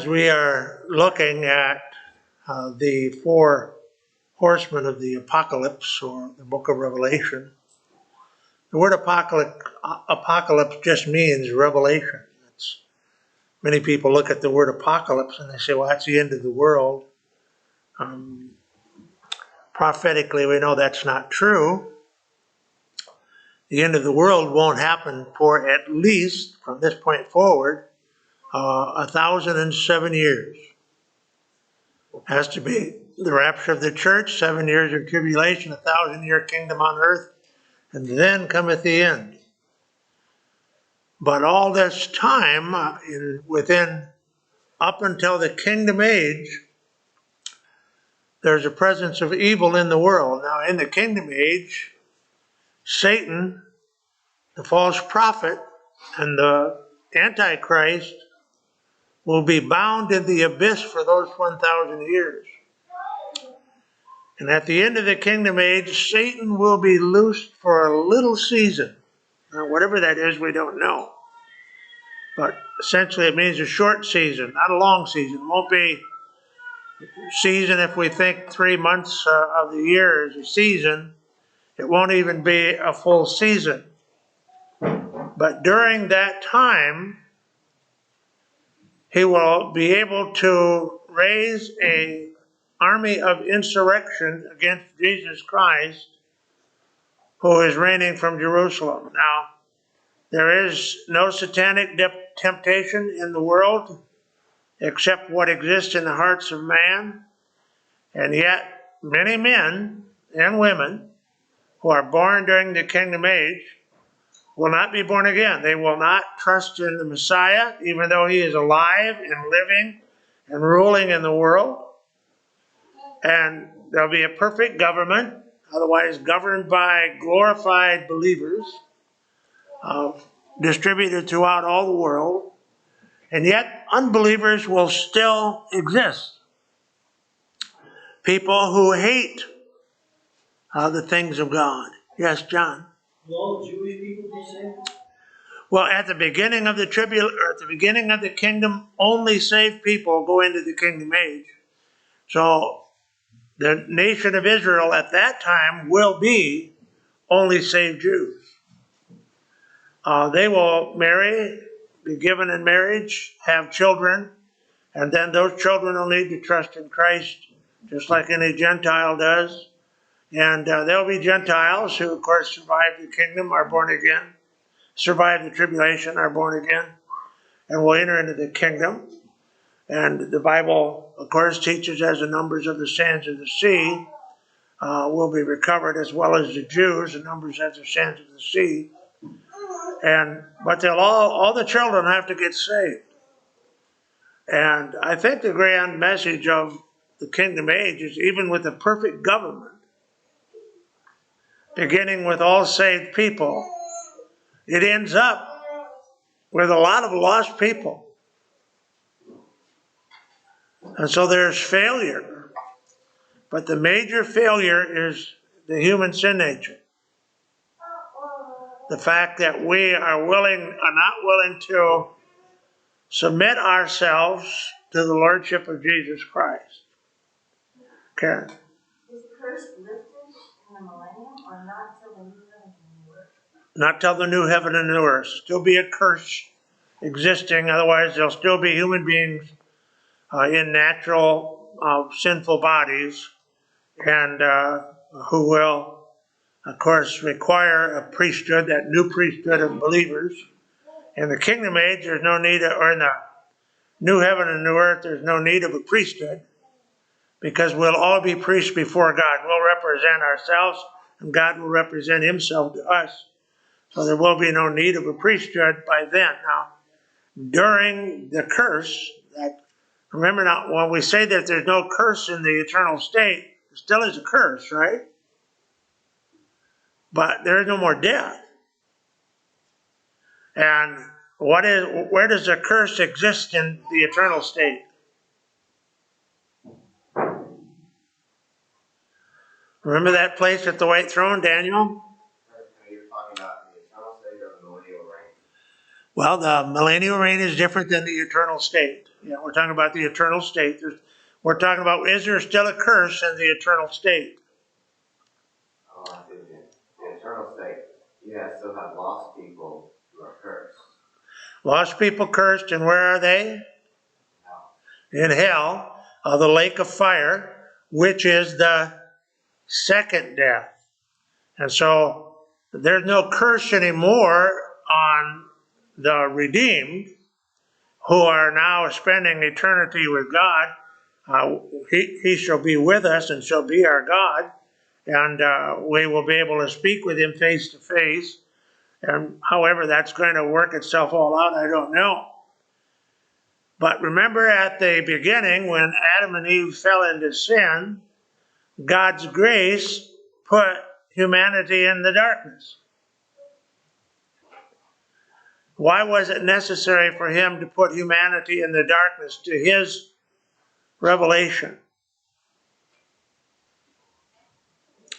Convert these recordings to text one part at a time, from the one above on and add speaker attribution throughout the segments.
Speaker 1: as we are looking at the four horsemen of the apocalypse or the book of Revelation, the word apocalypse just means revelation. Many people look at the word apocalypse and they say, well, that's the end of the world. Prophetically, we know that's not true. The end of the world won't happen for at least, from this point forward, 1,007 years. Has to be the rapture of the church, 7 years of tribulation, 1,000-year kingdom on earth, and then cometh the end. But all this time, within up until the kingdom age, there's a presence of evil in the world. Now, in the kingdom age, Satan, the false prophet, and the Antichrist will be bound in the abyss for those 1,000 years. And at the end of the kingdom age, Satan will be loosed for a little season. Now, whatever that is, we don't know. But essentially it means a short season, not a long season. It won't be a season if we think 3 months of the year is a season. It won't even be a full season. But during that time, he will be able to raise an army of insurrection against Jesus Christ, who is reigning from Jerusalem. Now, there is no satanic temptation in the world except what exists in the hearts of man, and yet many men and women who are born during the kingdom age will not be born again. They will not trust in the Messiah, even though he is alive and living and ruling in the world. And there'll be a perfect government, otherwise governed by glorified believers, distributed throughout all the world. And yet unbelievers will still exist. People who hate the things of God. Yes, John?
Speaker 2: Will all Jewish people be saved?
Speaker 1: Well, at the beginning of the kingdom, only saved people go into the kingdom age. So the nation of Israel at that time will be only saved Jews. They will marry, be given in marriage, have children, and then those children will need to trust in Christ just like any Gentile does. And there'll be Gentiles who, of course, survive the kingdom, are born again, survive the tribulation, are born again, and will enter into the kingdom. And the Bible, of course, teaches as the numbers of the sands of the sea will be recovered, as well as the Jews, the numbers as the sands of the sea. But they'll all the children have to get saved. And I think the grand message of the kingdom age is, even with a perfect government, beginning with all saved people, it ends up with a lot of lost people. And so there's failure. But the major failure is the human sin nature. The fact that we are not willing to submit ourselves to the Lordship of Jesus Christ. Karen?
Speaker 3: Is the curse lifted in the millennium, or not till the new heaven and new earth?
Speaker 1: Not till the new heaven and new earth. Still be a curse existing, otherwise there'll still be human beings in natural sinful bodies, and who will, of course, require a priesthood, that new priesthood of believers. In the kingdom age, there's no need, or in the new heaven and new earth, there's no need of a priesthood, because we'll all be priests before God. We'll represent ourselves, and God will represent himself to us. So there will be no need of a priesthood by then. Now, during the curse, remember now, when we say that there's no curse in the eternal state, there still is a curse, right? But there is no more death. And where does the curse exist in the eternal state? Remember that place at the white throne, Daniel?
Speaker 4: You're talking about the eternal state or the millennial reign?
Speaker 1: Well, the millennial reign is different than the eternal state. Yeah, we're talking about the eternal state. We're talking about, is there still a curse in the eternal state?
Speaker 4: Oh, I see. The eternal state. You guys still have lost people who are cursed.
Speaker 1: Lost people cursed, and where are they?
Speaker 4: No.
Speaker 1: In hell, the lake of fire, which is the second death. And so there's no curse anymore on the redeemed who are now spending eternity with God. He shall be with us and shall be our God, and we will be able to speak with him face to face. And however that's going to work itself all out, I don't know. But remember at the beginning when Adam and Eve fell into sin, God's grace put humanity in the darkness. Why was it necessary for him to put humanity in the darkness to his revelation?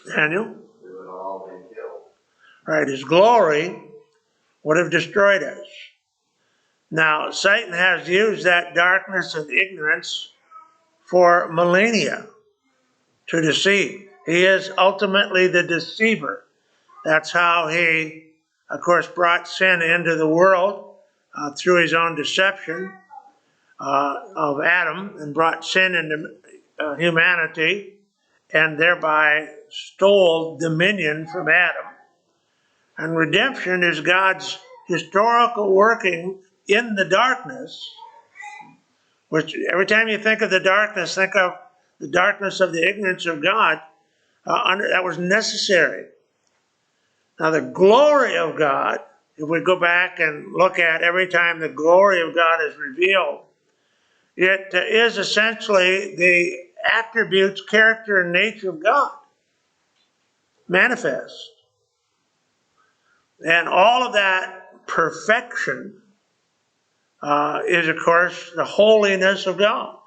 Speaker 1: Daniel?
Speaker 4: We would all been killed.
Speaker 1: Right, his glory would have destroyed us. Now, Satan has used that darkness and ignorance for millennia to deceive. He is ultimately the deceiver. That's how he, of course, brought sin into the world through his own deception of Adam, and brought sin into humanity, and thereby stole dominion from Adam. And redemption is God's historical working in the darkness, which every time you think of the darkness, think of the darkness of the ignorance of God. That was necessary. Now the glory of God, if we go back and look at every time the glory of God is revealed, it is essentially the attributes, character, and nature of God manifest. And all of that perfection is, of course, the holiness of God.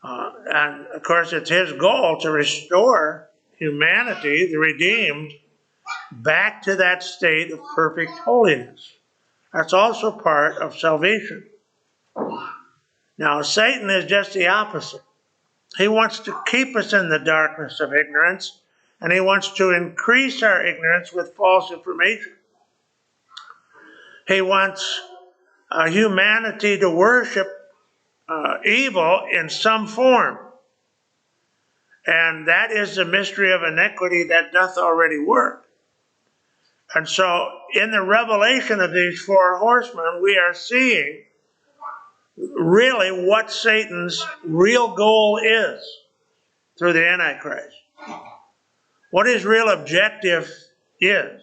Speaker 1: And, of course, it's his goal to restore humanity, the redeemed, back to that state of perfect holiness. That's also part of salvation. Now, Satan is just the opposite. He wants to keep us in the darkness of ignorance, and he wants to increase our ignorance with false information. He wants humanity to worship evil in some form. And that is the mystery of iniquity that doth already work. And so in the revelation of these four horsemen, we are seeing really what Satan's real goal is through the Antichrist. What his real objective is.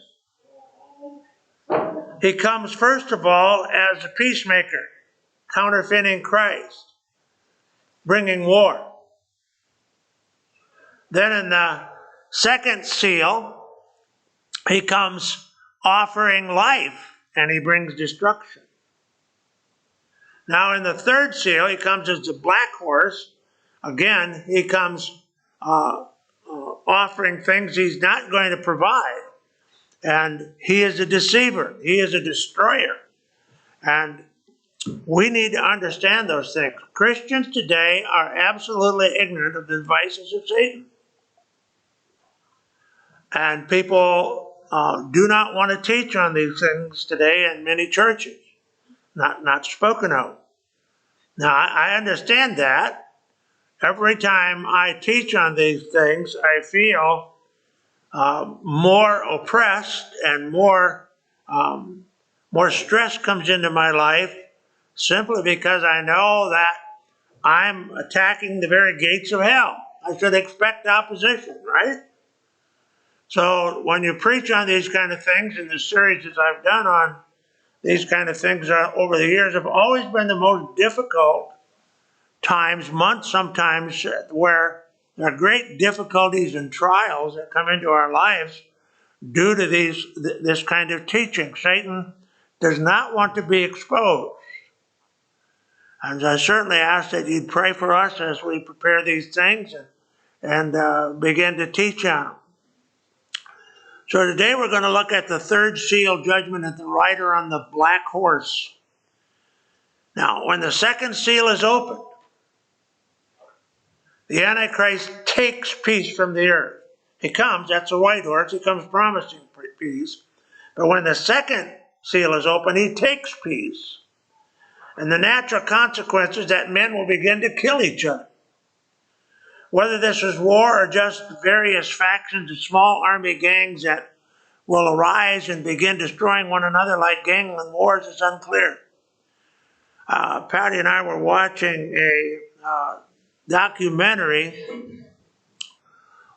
Speaker 1: He comes first of all as a peacemaker, counterfeiting Christ, bringing war. Then in the second seal, he comes offering life, and he brings destruction. Now in the third seal, he comes as the black horse. Again, he comes offering things he's not going to provide. And he is a deceiver. He is a destroyer. And we need to understand those things. Christians today are absolutely ignorant of the devices of Satan. And people do not want to teach on these things today in many churches. Not spoken of. Now, I understand that. Every time I teach on these things, I feel more oppressed and more stress comes into my life, simply because I know that I'm attacking the very gates of hell. I should expect opposition, right? So when you preach on these kind of things, in the series that I've done on these kind of things over the years, have always been the most difficult times, months sometimes, where there are great difficulties and trials that come into our lives due to this kind of teaching. Satan does not want to be exposed. And I certainly ask that you'd pray for us as we prepare these things and begin to teach on them. So today we're going to look at the third seal judgment at the rider on the black horse. Now, when the second seal is opened, the Antichrist takes peace from the earth. He comes, that's a white horse, he comes promising peace. But when the second seal is open, he takes peace. And the natural consequence is that men will begin to kill each other. Whether this is war or just various factions and small army gangs that will arise and begin destroying one another like gangland wars is unclear. Patty and I were watching a documentary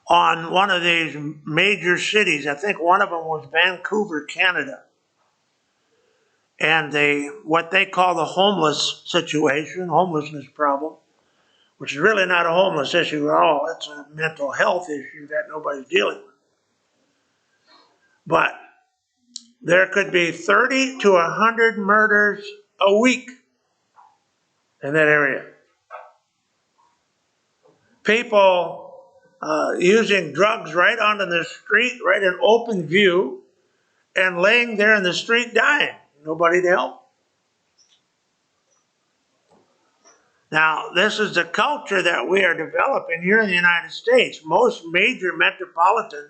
Speaker 1: on one of these major cities. I think one of them was Vancouver, Canada. And what they call the homeless situation, homelessness problem, which is really not a homeless issue at all. It's a mental health issue that nobody's dealing with. But there could be 30 to 100 murders a week in that area. People using drugs right onto the street, right in open view, and laying there in the street dying. Nobody to help. Now, this is the culture that we are developing here in the United States. Most major metropolitan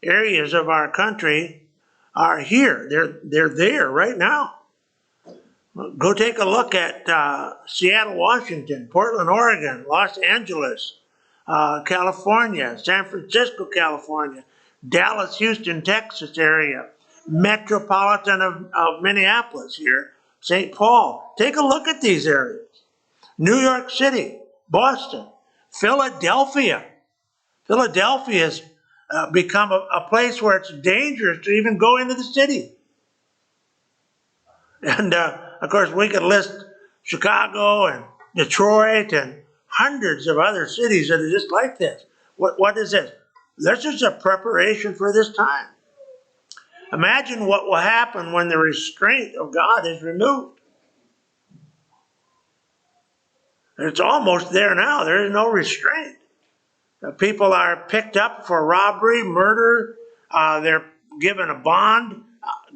Speaker 1: areas of our country are here. They're there right now. Go take a look at Seattle, Washington, Portland, Oregon, Los Angeles, California, San Francisco, California, Dallas, Houston, Texas area, metropolitan of Minneapolis here, St. Paul. Take a look at these areas. New York City, Boston, Philadelphia. Philadelphia has become a place where it's dangerous to even go into the city. And of course, we could list Chicago and Detroit and hundreds of other cities that are just like this. What is this? This is a preparation for this time. Imagine what will happen when the restraint of God is removed. It's almost there now. There is no restraint. People are picked up for robbery, murder. They're given a bond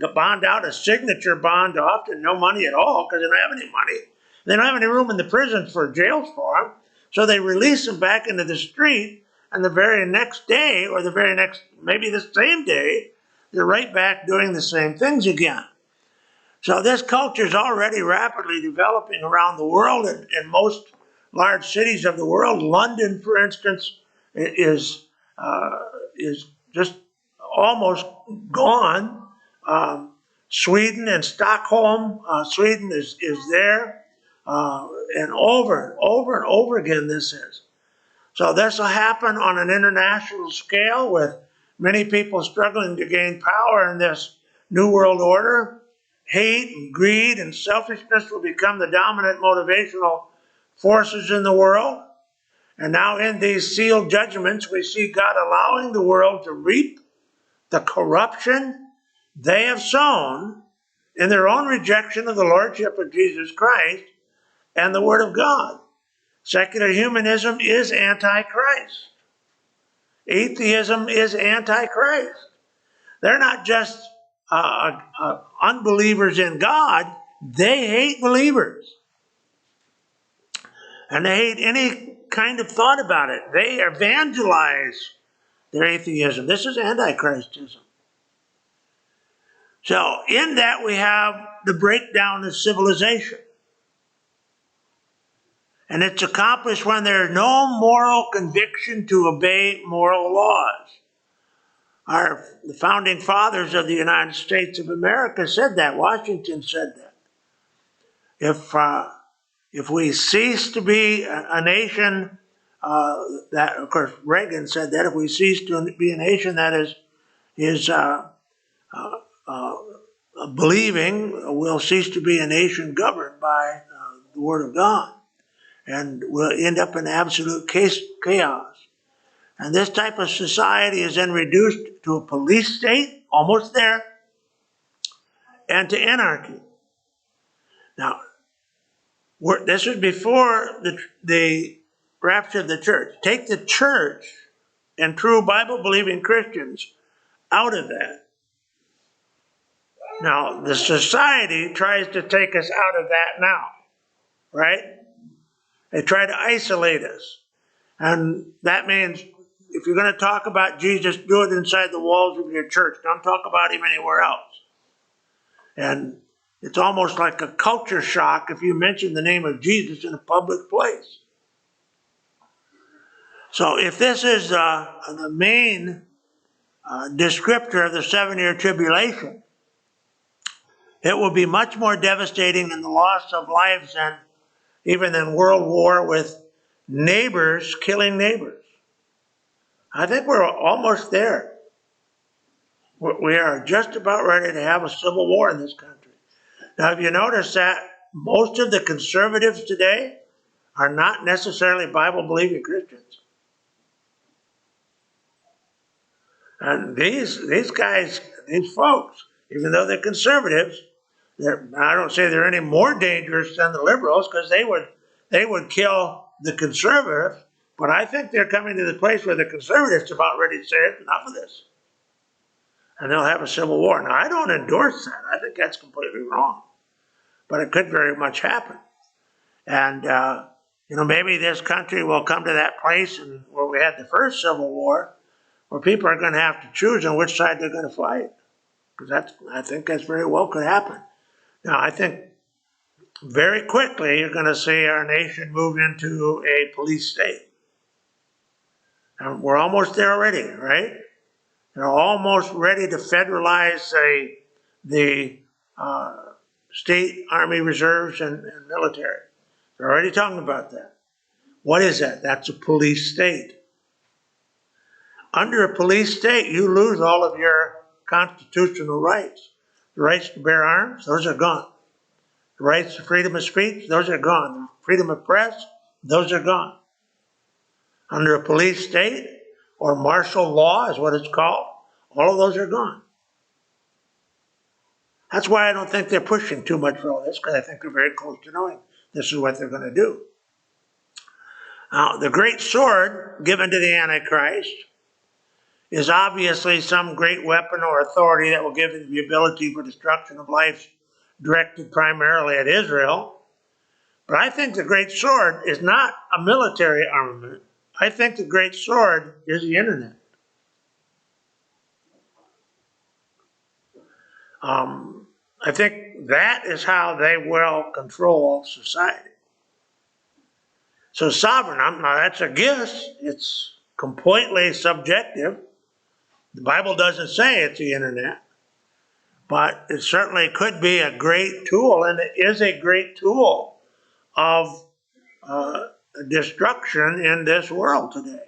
Speaker 1: out, a signature bond, often no money at all because they don't have any money. They don't have any room in the prisons for jails for them. So they release them back into the street, and the very next day, or the very next, maybe the same day, they're right back doing the same things again. So this culture is already rapidly developing around the world in most large cities of the world. London, for instance, is just almost gone. Sweden and Stockholm, Sweden is there, and over again this is. So this will happen on an international scale with many people struggling to gain power in this new world order. Hate and greed and selfishness will become the dominant motivational forces in the world. And now in these sealed judgments, we see God allowing the world to reap the corruption they have sown in their own rejection of the Lordship of Jesus Christ and the Word of God. Secular humanism is anti-Christ. Atheism is anti-Christ. They're not just unbelievers in God, they hate believers. And they hate any kind of thought about it. They evangelize their atheism. This is antichristism. So in that we have the breakdown of civilization. And it's accomplished when there is no moral conviction to obey moral laws. The founding fathers of the United States of America said that. Washington said that. If we cease to be a nation, that of course Reagan said that, if we cease to be a nation that is believing, we'll cease to be a nation governed by the Word of God. And we'll end up in absolute chaos. And this type of society is then reduced to a police state, almost there, and to anarchy. Now, this was before the rapture of the church. Take the church and true Bible-believing Christians out of that. Now, the society tries to take us out of that now, right? They try to isolate us. And that means if you're going to talk about Jesus, do it inside the walls of your church. Don't talk about him anywhere else. And it's almost like a culture shock if you mention the name of Jesus in a public place. So if this is the main descriptor of the 7-year tribulation, it will be much more devastating in the loss of lives than even in World War with neighbors killing neighbors. I think we're almost there. We are just about ready to have a civil war in this country. Now, have you noticed that most of the conservatives today are not necessarily Bible-believing Christians? And these guys, these folks, even though they're conservatives, I don't say they're any more dangerous than the liberals because they would kill the conservative, but I think they're coming to the place where the conservatives are about ready to say enough of this. And they'll have a civil war. Now, I don't endorse that. I think that's completely wrong. But it could very much happen. And, maybe this country will come to that place where we had the first Civil War, where people are going to have to choose on which side they're going to fight. Because I think that's very well could happen. Now, I think very quickly you're going to see our nation move into a police state. And we're almost there already, right? They're almost ready to federalize the state army reserves and military. They're already talking about that. What is that? That's a police state. Under a police state, you lose all of your constitutional rights. The rights to bear arms, those are gone. The rights to freedom of speech, those are gone. The freedom of press, those are gone. Under a police state, or martial law is what it's called, all of those are gone. That's why I don't think they're pushing too much for all this, because I think they're very close to knowing this is what they're going to do. Now, the great sword given to the Antichrist is obviously some great weapon or authority that will give him the ability for destruction of life directed primarily at Israel. But I think the great sword is not a military armament. I think the great sword is the internet. I think that is how they will control society. So sovereign, now that's a guess. It's completely subjective. The Bible doesn't say it's the internet, but it certainly could be a great tool, and it is a great tool of destruction in this world today.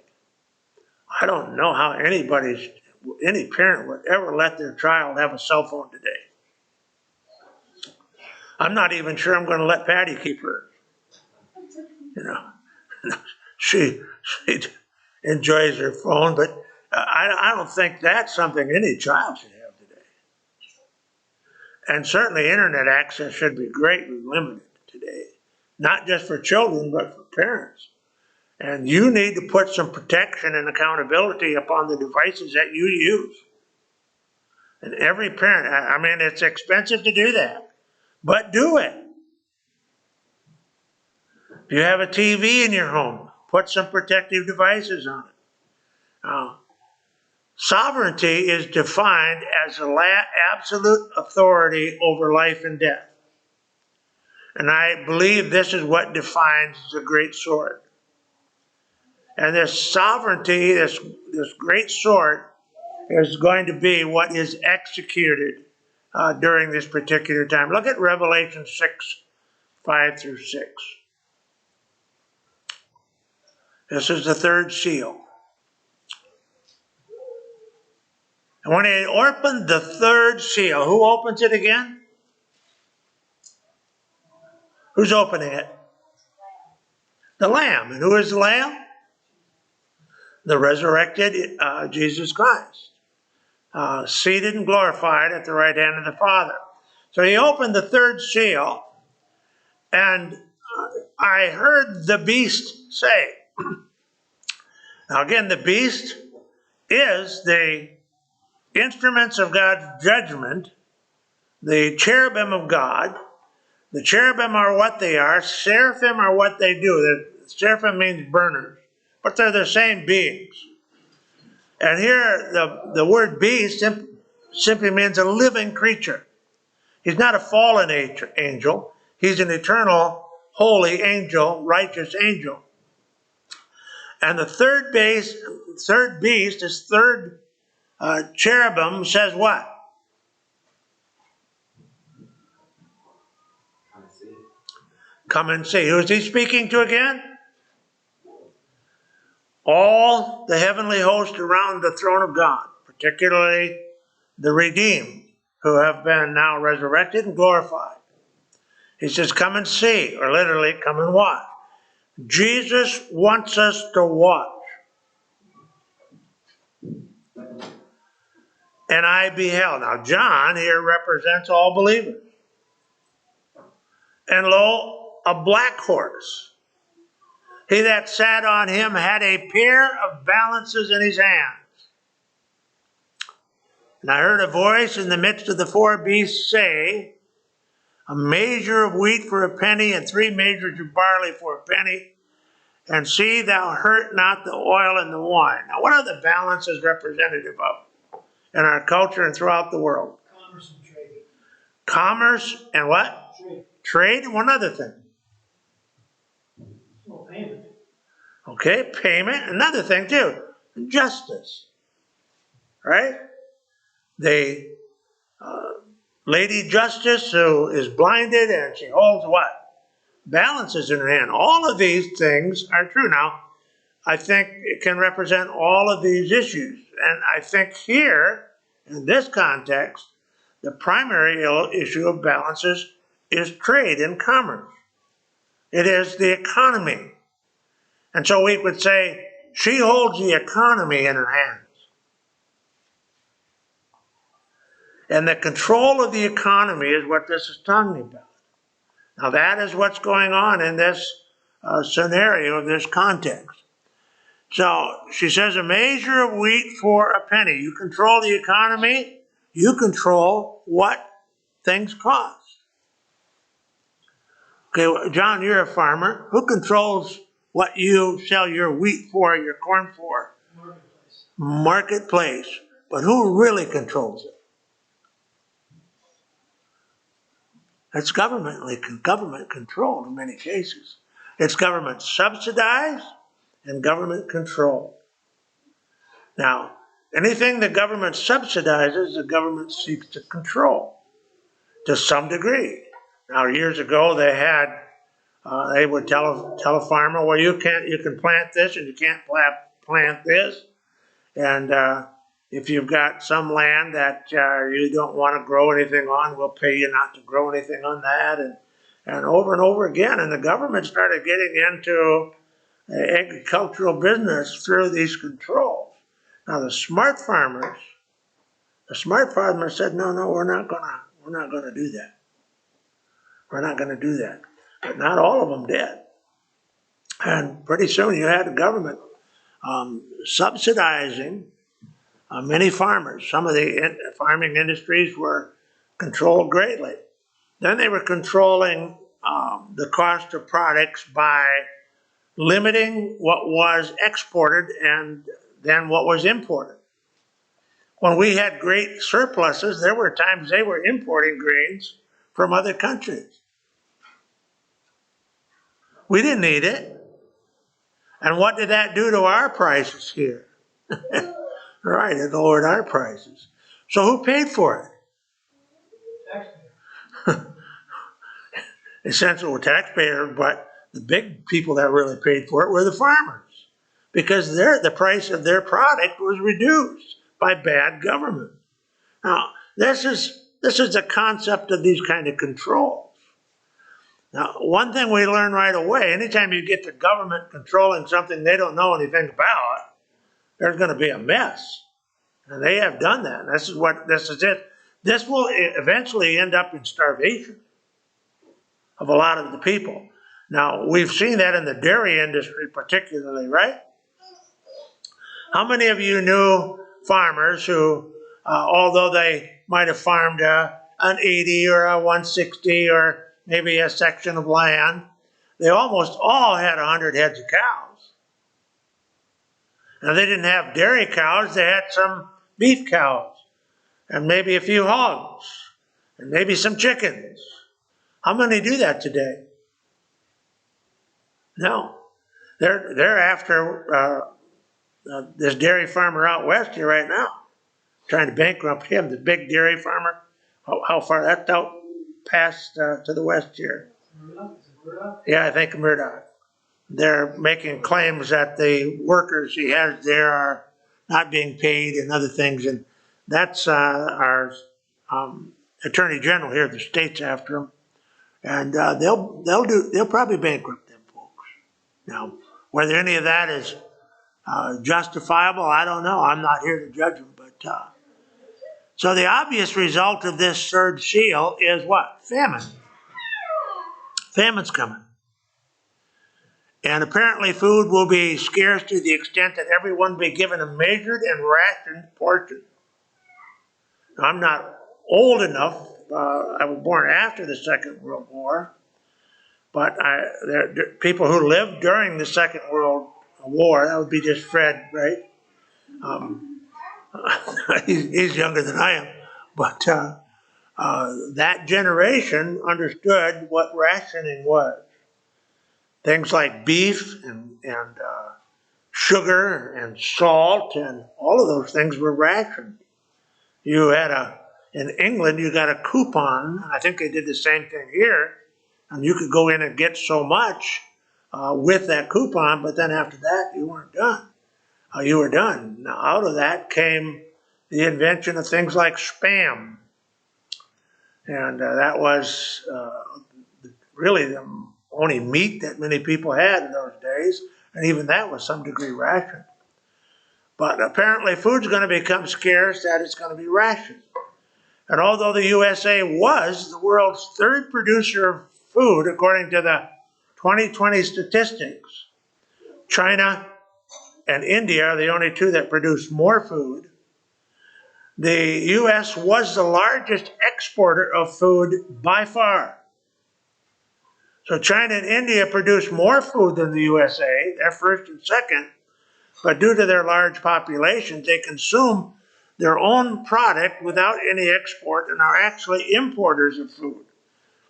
Speaker 1: I don't know how any parent would ever let their child have a cell phone today. I'm not even sure I'm going to let Patty keep her. She enjoys her phone, but I don't think that's something any child should have today. And certainly internet access should be greatly limited today, not just for children, but for parents. And you need to put some protection and accountability upon the devices that you use. And every parent, I mean, it's expensive to do that, but do it. If you have a TV in your home, put some protective devices on it. Now, sovereignty is defined as the absolute authority over life and death. And I believe this is what defines the great sword. And this sovereignty, this great sword, is going to be what is executed during this particular time. Look at Revelation 6:5-6. This is the third seal. And when he opened the third seal, who opens it again? Who's opening it? The Lamb. And who is the Lamb? The resurrected Jesus Christ, seated and glorified at the right hand of the Father. So he opened the third seal, and I heard the beast say. Now again, the beast is the instruments of God's judgment, the cherubim of God. The cherubim are what they are. Seraphim are what they do. Seraphim means burners, but they're the same beings. And here, the word beast simply means a living creature. He's not a fallen angel. He's an eternal, holy angel, righteous angel. And the third beast, this third cherubim says what?
Speaker 4: Come and see.
Speaker 1: Come and see. Who is he speaking to again? All the heavenly host around the throne of God, particularly the redeemed, who have been now resurrected and glorified. He says, come and see, or literally, come and watch. Jesus wants us to watch. And I beheld. Now, John here represents all believers. And lo, a black horse. He that sat on him had a pair of balances in his hands. And I heard a voice in the midst of the four beasts say, a measure of wheat for a penny, and 3 measures of barley for a penny. And see thou hurt not the oil and the wine. Now, what are the balances representative of in our culture and throughout the world?
Speaker 2: Commerce and trade.
Speaker 1: Commerce and what?
Speaker 2: Trade.
Speaker 1: Trade and one other thing.
Speaker 2: Well, payment.
Speaker 1: Okay, payment. Another thing too, justice. Right? The Lady Justice who is blinded and she holds what? Balances in her hand. All of these things are true. Now, I think it can represent all of these issues. And I think here, in this context, the primary issue of balances is trade and commerce. It is the economy. And so we would say, she holds the economy in her hands. And the control of the economy is what this is talking about. Now that is what's going on in this scenario, this context. So she says a measure of wheat for a penny. You control the economy, you control what things cost. Okay, John, you're a farmer. Who controls what you sell your wheat for, your corn for?
Speaker 2: Marketplace.
Speaker 1: Marketplace. But who really controls it? It's government controlled in many cases. It's government subsidized and government controlled. Now, anything the government subsidizes, the government seeks to control to some degree. Now, years ago, they would tell a farmer, well, you can plant this and you can't plant this. And if you've got some land that you don't want to grow anything on, we'll pay you not to grow anything on that. And over again. And the government started getting into agricultural business through these controls. Now the smart farmers said, no, we're not gonna do that. We're not gonna do that. But not all of them did. And pretty soon you had the government subsidizing many farmers. Some of the farming industries were controlled greatly. Then they were controlling the cost of products by limiting what was exported and then what was imported. When we had great surpluses, there were times they were importing grains from other countries. We didn't need it. And what did that do to our prices here? Right, it lowered our prices. So who paid for it?
Speaker 2: Taxpayer.
Speaker 1: Essentially, taxpayers, but the big people that really paid for it were the farmers, because the price of their product was reduced by bad government. Now, this is the concept of these kind of controls. Now, one thing we learn right away, anytime you get the government controlling something they don't know anything about, there's going to be a mess. And they have done that. And this is it. This will eventually end up in starvation of a lot of the people. Now, we've seen that in the dairy industry particularly, right? How many of you knew farmers who although they might have farmed an 80 or a 160 or maybe a section of land, they almost all had 100 heads of cows. Now, they didn't have dairy cows, they had some beef cows, and maybe a few hogs, and maybe some chickens. How many do that today? No. They're after this dairy farmer out west here right now, trying to bankrupt him, the big dairy farmer. How far that's out past to the west here?
Speaker 2: Murdoch, is it Murdoch?
Speaker 1: Yeah, I think Murdoch. They're making claims that the workers he has there are not being paid and other things, and that's our attorney general here. The state's after him, and they'll probably bankrupt them folks. Now, whether any of that is justifiable, I don't know. I'm not here to judge them, but so the obvious result of this third seal is what? Famine. Famine's coming. And apparently food will be scarce to the extent that everyone be given a measured and rationed portion. Now, I'm not old enough. I was born after the Second World War. But there are people who lived during the Second World War. That would be just Fred, right? He's younger than I am. But that generation understood what rationing was. Things like beef and sugar and salt and all of those things were rationed. You had in England, you got a coupon. I think they did the same thing here. And you could go in and get so much with that coupon, but then after that, you weren't done. You were done. Now, out of that came the invention of things like Spam. And that was really the only meat that many people had in those days, and even that was some degree rationed. But apparently food's going to become scarce, that it's going to be rationed. And although the USA was the world's third producer of food, according to the 2020 statistics, China and India are the only two that produce more food. The U.S. was the largest exporter of food by far. So China and India produce more food than the USA, they're first and second, but due to their large populations, they consume their own product without any export and are actually importers of food.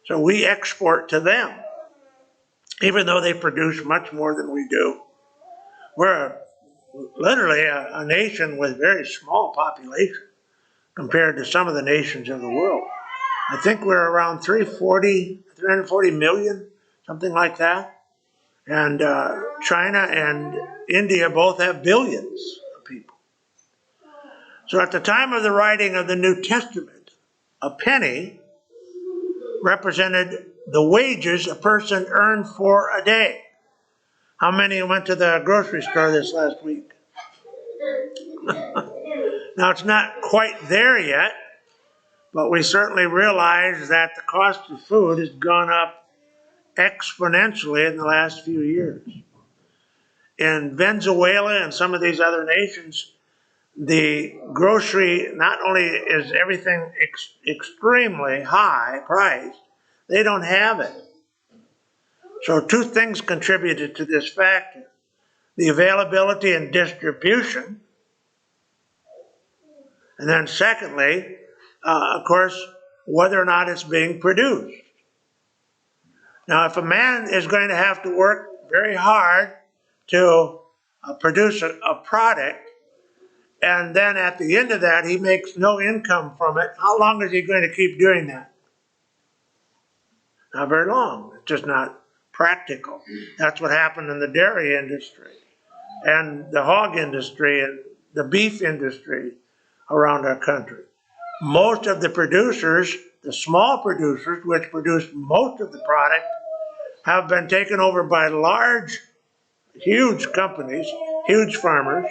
Speaker 1: So we export to them, even though they produce much more than we do. We're literally a nation with very small population compared to some of the nations of the world. I think we're around 340 million, something like that. And China and India both have billions of people. So at the time of the writing of the New Testament, a penny represented the wages a person earned for a day. How many went to the grocery store this last week? Now, it's not quite there yet, but we certainly realize that the cost of food has gone up exponentially in the last few years. In Venezuela and some of these other nations, the grocery, not only is everything extremely high priced, they don't have it. So two things contributed to this factor: the availability and distribution, and then secondly, of course, whether or not it's being produced. Now, if a man is going to have to work very hard to produce a product, and then at the end of that, he makes no income from it, how long is he going to keep doing that? Not very long. It's just not practical. That's what happened in the dairy industry and the hog industry and the beef industry around our country. Most of the producers, the small producers, which produce most of the product, have been taken over by large, huge companies, huge farmers,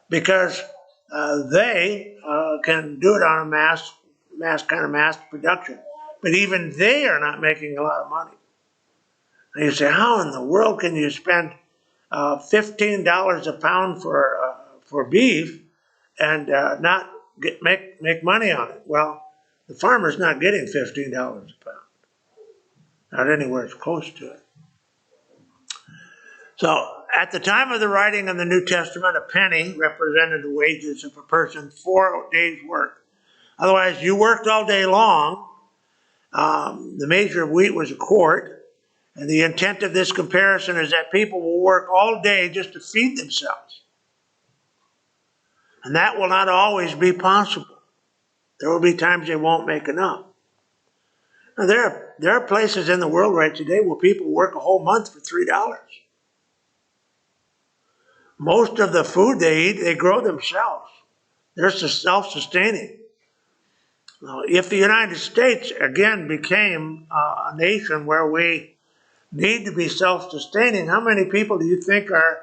Speaker 1: because they can do it on a mass production. But even they are not making a lot of money. And you say, how in the world can you spend $15 a pound for beef and not make money on it. Well, the farmer's not getting $15 a pound. Not anywhere close to it. So at the time of the writing of the New Testament, a penny represented the wages of a person 4 days' work. Otherwise, you worked all day long. The measure of wheat was a quart. And the intent of this comparison is that people will work all day just to feed themselves. And that will not always be possible. There will be times they won't make enough. Now, there are places in the world right today where people work a whole month for $3. Most of the food they eat, they grow themselves. They're self-sustaining. Now, if the United States, again, became a nation where we need to be self-sustaining, how many people do you think are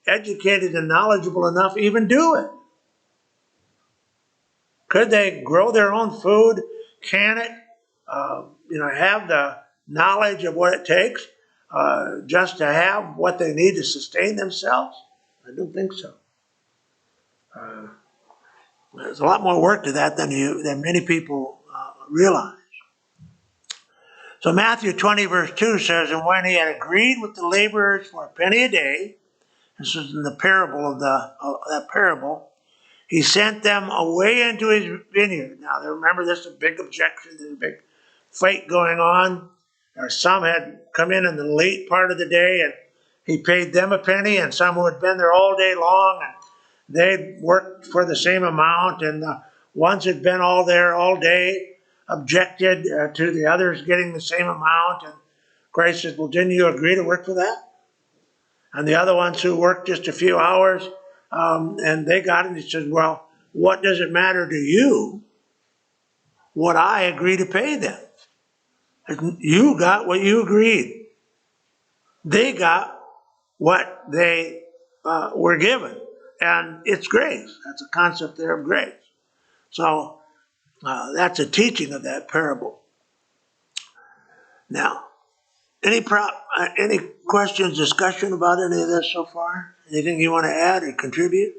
Speaker 1: educated and knowledgeable enough to even do it? Could they grow their own food, can it, have the knowledge of what it takes just to have what they need to sustain themselves? I don't think so. There's a lot more work to that than many people realize. So Matthew 20 verse 2 says, and when he had agreed with the laborers for a penny a day, this is in the parable of that parable, he sent them away into his vineyard. Now remember, this is a big objection, there's a big fight going on. Or some had come in the late part of the day and he paid them a penny, and some who had been there all day long and they'd worked for the same amount, and the ones who'd been all there all day objected to the others getting the same amount. And Christ says, well, didn't you agree to work for that? And the other ones who worked just a few hours, and they got it, and he says, well, what does it matter to you what I agree to pay them? You got what you agreed. They got what they were given. And it's grace. That's a concept there of grace. So that's a teaching of that parable. Now, any questions, discussion about any of this so far? Anything you want to add or contribute?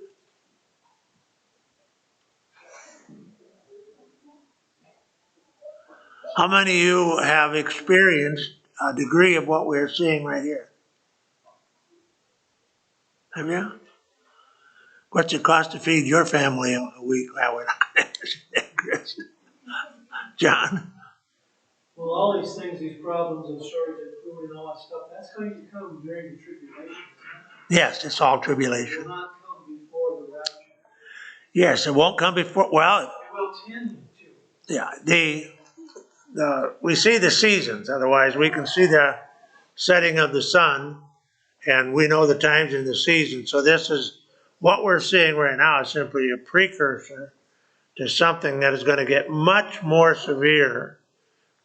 Speaker 1: How many of you have experienced a degree of what we're seeing right here? Have you? What's it cost to feed your family a week? Well, we're not going to answer that question. John?
Speaker 2: Well, all these things, these problems and shortage of food and all that stuff, that's going to come during the tribulation.
Speaker 1: Yes, it's all
Speaker 2: It
Speaker 1: tribulation.
Speaker 2: will not come before the rapture.
Speaker 1: Yes, it won't come before. Well,
Speaker 2: It will tend to.
Speaker 1: yeah, we see the seasons. Otherwise, we can see the setting of the sun, and we know the times and the seasons. So this is what we're seeing right now is simply a precursor to something that is going to get much more severe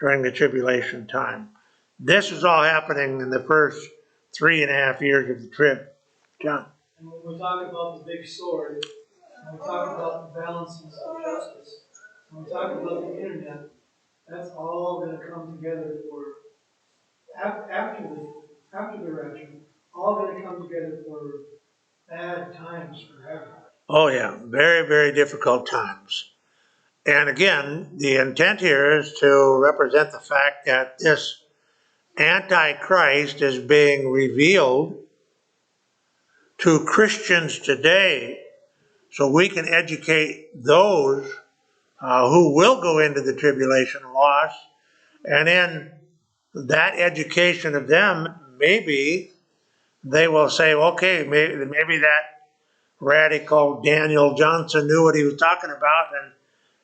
Speaker 1: during the tribulation time. This is all happening in the first 3.5 years of the trib. John?
Speaker 2: And when we talk about the big sword, when we talk about the balances of justice, when we talk about the internet, that's all going to come together for after the rapture, all going to come together for bad times forever.
Speaker 1: Oh yeah, very, very difficult times. And again, the intent here is to represent the fact that this Antichrist is being revealed to Christians today so we can educate those who will go into the tribulation lost. And in that education of them, maybe they will say, okay, maybe that radical Daniel Johnson knew what he was talking about,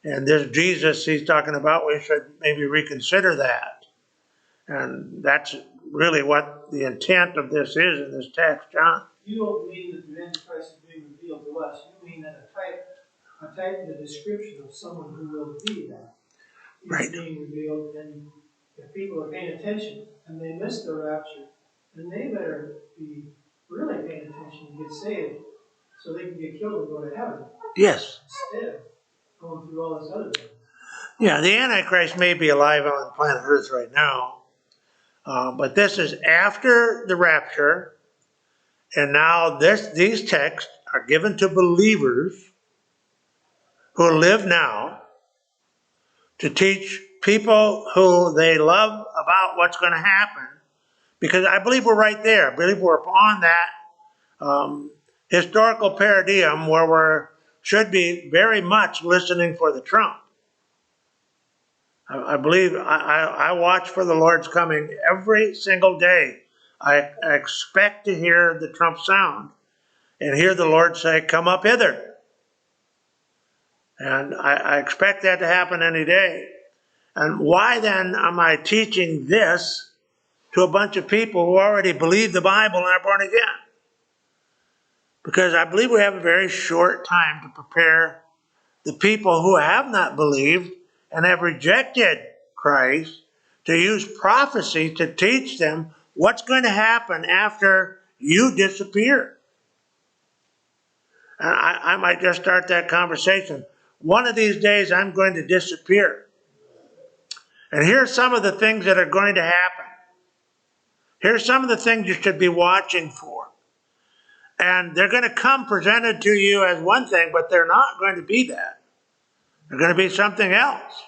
Speaker 1: and this Jesus he's talking about, we should maybe reconsider that. And that's really what the intent of this is in this text, John.
Speaker 2: You don't mean that the Antichrist is being revealed to us. You mean that a type, the description of someone who will be that is
Speaker 1: Right.
Speaker 2: being revealed. And if people are paying attention and they miss the rapture, then they better be really paying attention and get saved so they can get killed and go to heaven
Speaker 1: Yes.
Speaker 2: instead of going through all this other thing.
Speaker 1: Yeah, the Antichrist may be alive on planet Earth right now, but this is after the rapture, and now these texts are given to believers who live now to teach people who they love about what's going to happen, because I believe we're right there. I believe we're on that historical paradigm where we should be very much listening for the trump. I believe I watch for the Lord's coming every single day. I expect to hear the trump sound and hear the Lord say, "Come up hither." And I expect that to happen any day. And why then am I teaching this to a bunch of people who already believe the Bible and are born again? Because I believe we have a very short time to prepare the people who have not believed and have rejected Christ to use prophecy to teach them what's going to happen after you disappear. And I might just start that conversation. One of these days I'm going to disappear. And here's some of the things that are going to happen. Here's some of the things you should be watching for. And they're going to come presented to you as one thing, but they're not going to be that. They're going to be something else.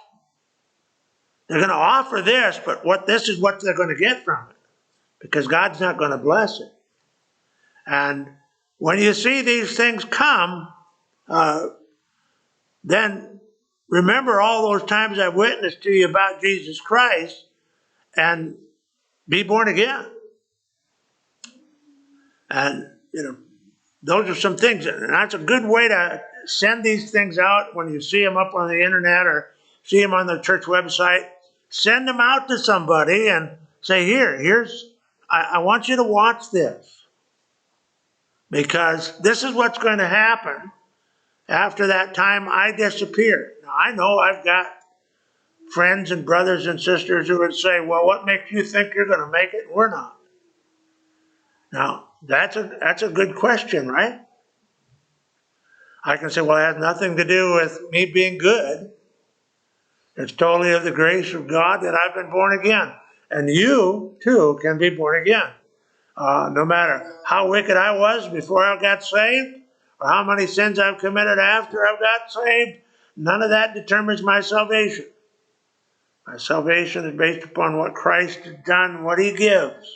Speaker 1: They're going to offer this, but this is what they're going to get from it, because God's not going to bless it. And when you see these things come, then remember all those times I've witnessed to you about Jesus Christ and be born again. And, those are some things. And that's a good way to send these things out when you see them up on the internet or see them on the church website. Send them out to somebody and say, I want you to watch this, because this is what's going to happen after that time I disappear. Now, I know I've got friends and brothers and sisters who would say, well, what makes you think you're going to make it? We're not. Now, that's a good question, right? I can say, well, it has nothing to do with me being good. It's totally of the grace of God that I've been born again. And you, too, can be born again. No matter how wicked I was before I got saved, or how many sins I've committed after I got saved, none of that determines my salvation. My salvation is based upon what Christ has done, what he gives.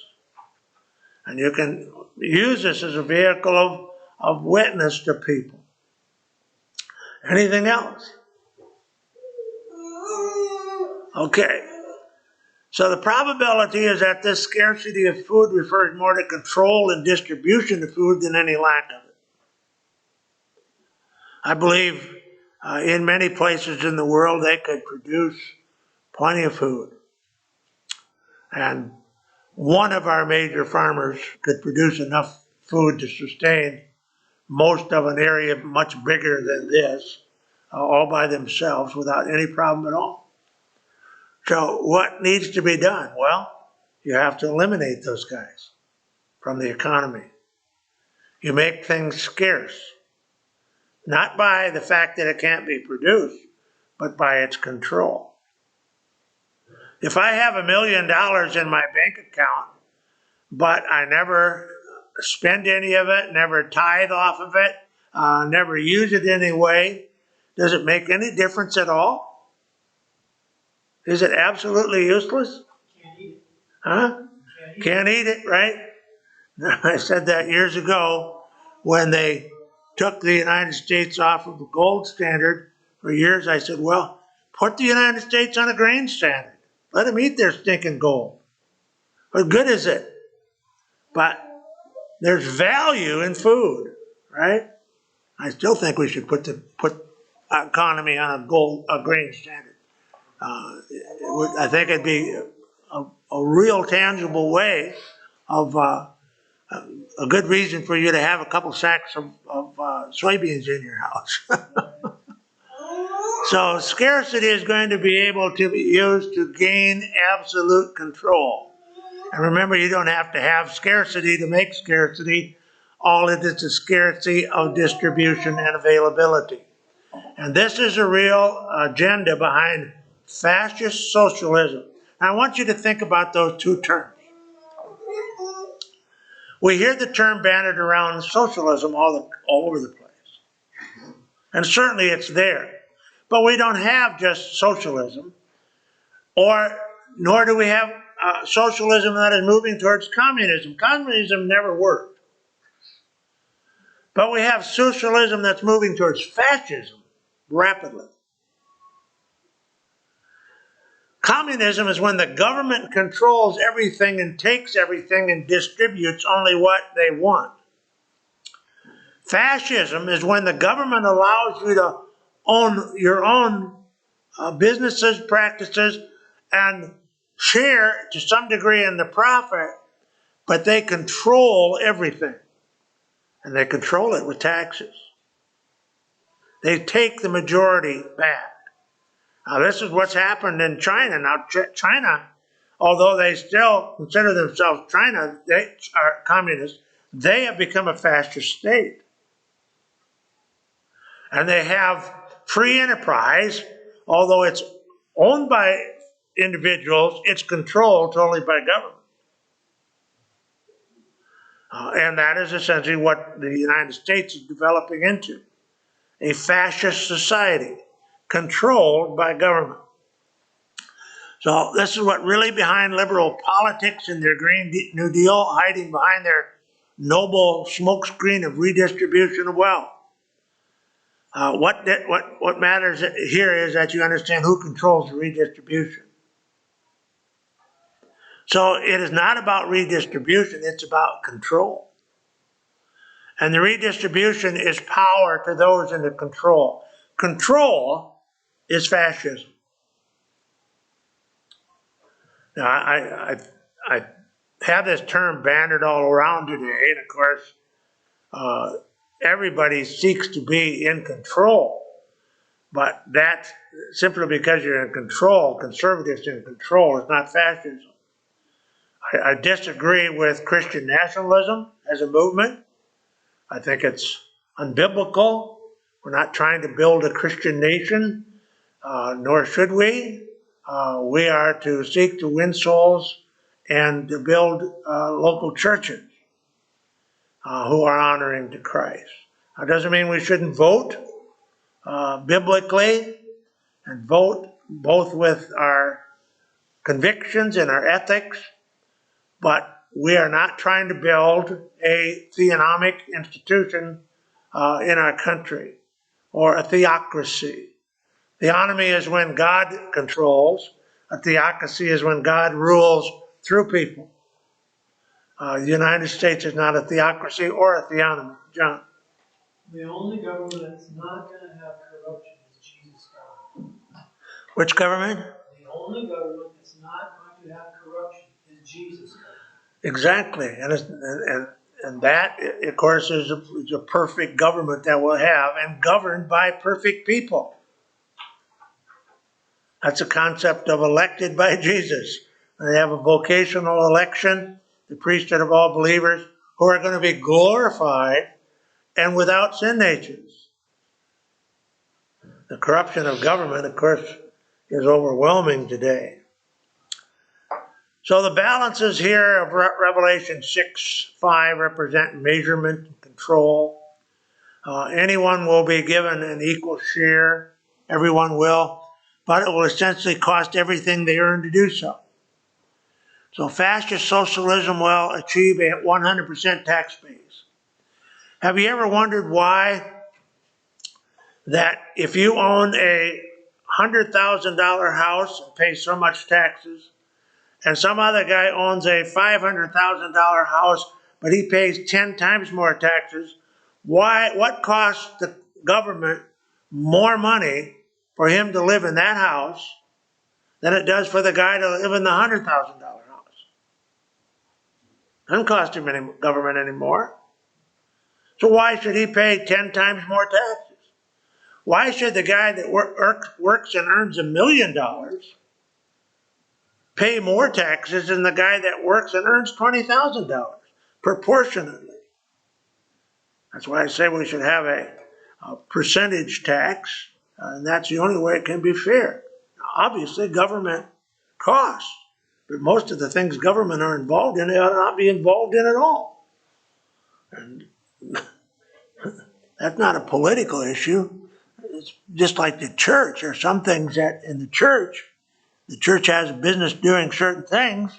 Speaker 1: And you can use this as a vehicle of witness to people. Anything else? Okay. So the probability is that this scarcity of food refers more to control and distribution of food than any lack of it. I believe in many places in the world they could produce plenty of food. And one of our major farmers could produce enough food to sustain most of an area much bigger than this, all by themselves without any problem at all. So what needs to be done? Well, you have to eliminate those guys from the economy. You make things scarce, not by the fact that it can't be produced, but by its control. If I have $1 million in my bank account, but I never spend any of it, never tithe off of it, never use it any way, does it make any difference at all? Is it absolutely useless?
Speaker 2: Can't eat it.
Speaker 1: Huh? Can't eat it, right? I said that years ago when they took the United States off of the gold standard. For years I said, well, put the United States on a grain standard. Let them eat their stinking gold. What good is it? But there's value in food, right? I still think we should put our economy on a grain standard. I think it'd be a real tangible way of a good reason for you to have a couple sacks of soybeans in your house. So scarcity is going to be able to be used to gain absolute control. And remember, you don't have to have scarcity to make scarcity. All it is scarcity of distribution and availability. And this is a real agenda behind fascist socialism. Now, I want you to think about those two terms. We hear the term bandied around socialism all over the place. And certainly it's there. But we don't have just socialism, nor do we have socialism that is moving towards communism. Communism never worked. But we have socialism that's moving towards fascism rapidly. Communism is when the government controls everything and takes everything and distributes only what they want. Fascism is when the government allows you to own your own businesses, practices, and share to some degree in the profit, but they control everything. And they control it with taxes. They take the majority back. Now, this is what's happened in China. Now, China, although they still consider themselves China, they are communists, they have become a fascist state. And they have free enterprise, although it's owned by individuals, it's controlled totally by government. And that is essentially what the United States is developing into. A fascist society controlled by government. So this is what really behind liberal politics and their Green New Deal, hiding behind their noble smokescreen of redistribution of wealth. What matters here is that you understand who controls the redistribution. So it is not about redistribution, it's about control. And the redistribution is power to those in the control. Control is fascism. Now, I have this term bandied all around today, and of course, everybody seeks to be in control. But that's simply because you're in control, conservatives in control, it's not fascism. I disagree with Christian nationalism as a movement. I think it's unbiblical. We're not trying to build a Christian nation, nor should we. We are to seek to win souls and to build local churches who are honoring to Christ. That doesn't mean we shouldn't vote biblically and vote both with our convictions and our ethics, but we are not trying to build a theonomic institution in our country or a theocracy. Theonomy is when God controls. A theocracy is when God rules through people. The United States is not a theocracy or a theonomy. John?
Speaker 2: The only government that's not going to have corruption is Jesus' government.
Speaker 1: Which government?
Speaker 2: The only government that's not going to have corruption is Jesus' government.
Speaker 1: Exactly. And that, of course, is a perfect government that we'll have and governed by perfect people. That's a concept of elected by Jesus. They have a vocational election, the priesthood of all believers, who are going to be glorified and without sin natures. The corruption of government, of course, is overwhelming today. So the balances here of Revelation 6:5 represent measurement and control. Anyone will be given an equal share. Everyone will. But it will essentially cost everything they earn to do so. So fascist socialism will achieve a 100% tax base. Have you ever wondered why that if you own a $100,000 house and pay so much taxes, and some other guy owns a $500,000 house, but he pays 10 times more taxes, what costs the government more money for him to live in that house than it does for the guy to live in the $100,000 house? It doesn't cost him any government anymore. So why should he pay 10 times more taxes? Why should the guy that works and earns $1 million pay more taxes than the guy that works and earns $20,000 proportionately? That's why I say we should have a percentage tax, and that's the only way it can be fair. Now, obviously, government costs, but most of the things government are involved in, they ought not be involved in at all. And that's not a political issue. it's just like the church. There are some things that in the church has a business doing certain things,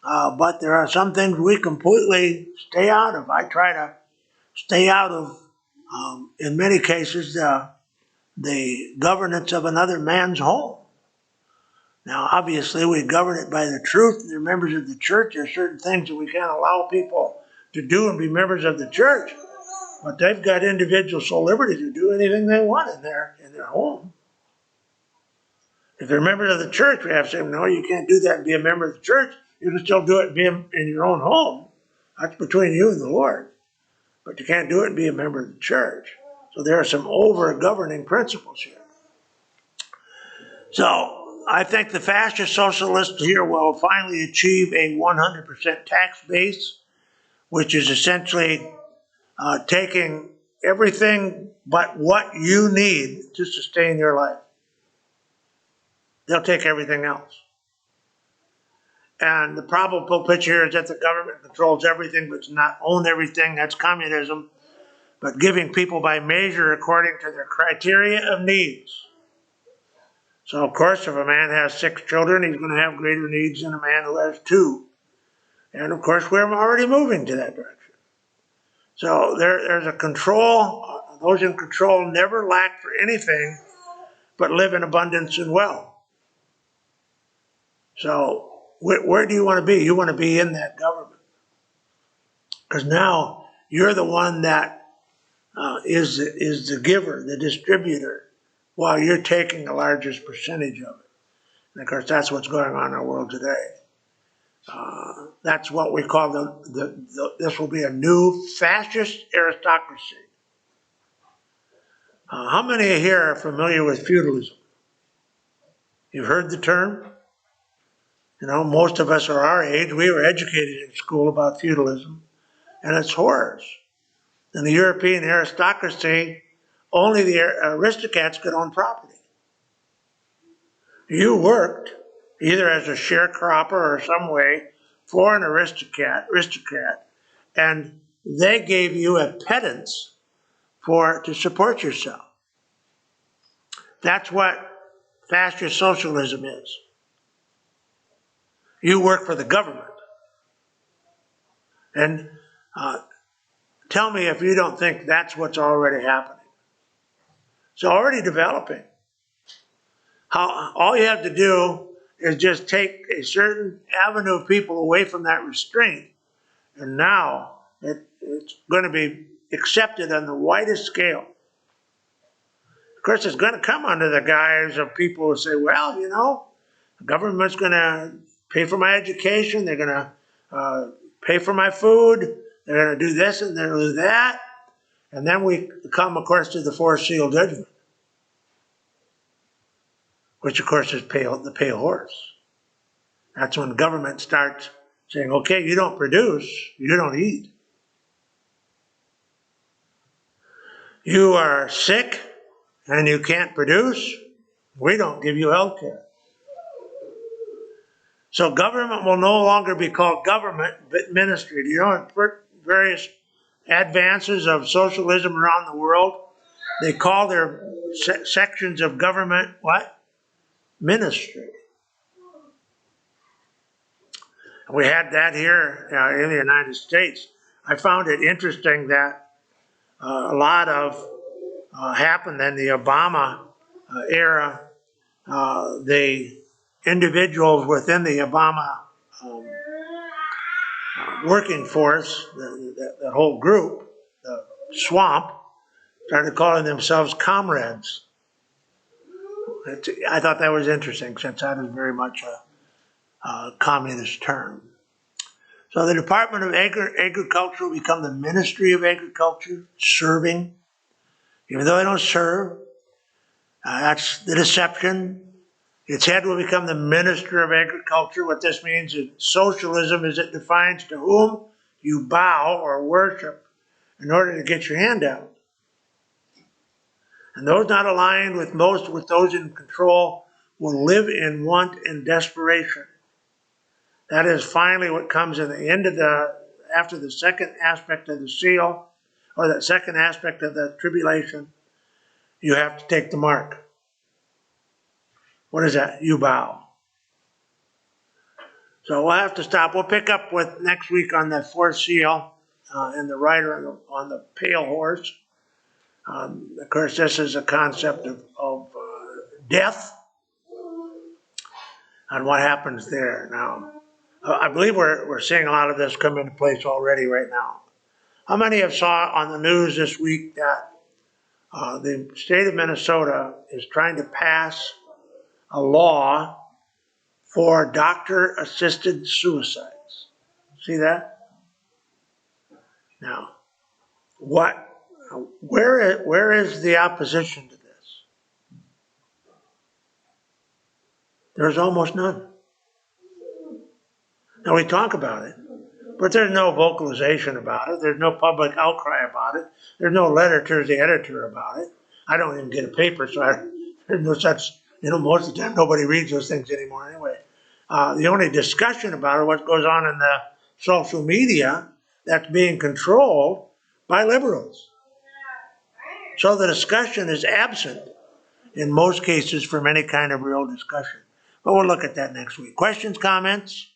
Speaker 1: but there are some things we completely stay out of. I try to stay out of, in many cases, the governance of another man's home. Now, obviously, we govern it by the truth. They're members of the church. There are certain things that we can't allow people to do and be members of the church. But they've got individual soul liberty to do anything they want in their home. If they're members of the church, we have to say, no, you can't do that and be a member of the church. You can still do it and be in your own home. That's between you and the Lord. But you can't do it and be a member of the church. So there are some over-governing principles here. So I think the fascist socialists here will finally achieve a 100% tax base, which is essentially taking everything but what you need to sustain your life. They'll take everything else. And the probable picture here is that the government controls everything but does not own everything. That's communism. But giving people by measure according to their criteria of needs. So, of course, if a man has 6 children, he's going to have greater needs than a man who has 2. And, of course, we're already moving to that direction. So there's a control. Those in control never lack for anything but live in abundance and wealth. So where do you want to be? You want to be in that government. Because now you're the one that is the giver, the distributor, while you're taking the largest percentage of it. And of course, that's what's going on in our world today. That's what we call this will be a new fascist aristocracy. How many here are familiar with feudalism? You've heard the term? You know, most of us are our age. We were educated in school about feudalism and its horrors. In the European aristocracy, only the aristocrats could own property. You worked either as a sharecropper or some way for an aristocrat, and they gave you a pittance to support yourself. That's what fascist socialism is. You work for the government. And tell me if you don't think that's what's already happening. It's already developing. All you have to do is just take a certain avenue of people away from that restraint, and now it's going to be accepted on the widest scale. Of course, it's going to come under the guise of people who say, well, you know, the government's going to pay for my education, they're going to pay for my food, they're going to do this and they're going to do that. And then we come, of course, to the 4th seal judgment, which, of course, is the pale horse. That's when government starts saying, okay, you don't produce, you don't eat. You are sick and you can't produce, we don't give you health care. So government will no longer be called government, but ministry. Do you know, in various advances of socialism around the world, they call their sections of government what? Ministry. We had that here in the United States. I found it interesting that a lot of happened in the Obama era. The individuals within the Obama working force, that whole group, the swamp, started calling themselves comrades. I thought that was interesting, since that is very much a communist term. So the Department of Agriculture will become the Ministry of Agriculture, serving. Even though they don't serve, that's the deception. Its head will become the Minister of Agriculture. What this means is socialism is it defines to whom you bow or worship in order to get your handout. And those not aligned with those in control will live in want and desperation. That is finally what comes in the end of after the second aspect of the seal, or the second aspect of the tribulation. you have to take the mark. What is that? You bow. So we'll have to stop. We'll pick up with next week on the fourth seal and the rider on the pale horse. Of course, this is a concept of death and what happens there. Now, I believe we're seeing a lot of this come into place already right now. How many have saw on the news this week that the state of Minnesota is trying to pass a law for doctor-assisted suicides? See that? Now, where is the opposition to this? There's almost none. Now we talk about it, but there's no vocalization about it. There's no public outcry about it. There's no letter to the editor about it. I don't even get a paper, so there's no such, most of the time nobody reads those things anymore anyway. The only discussion about it, what goes on in the social media, that's being controlled by liberals. So the discussion is absent in most cases from any kind of real discussion. But we'll look at that next week. Questions, comments?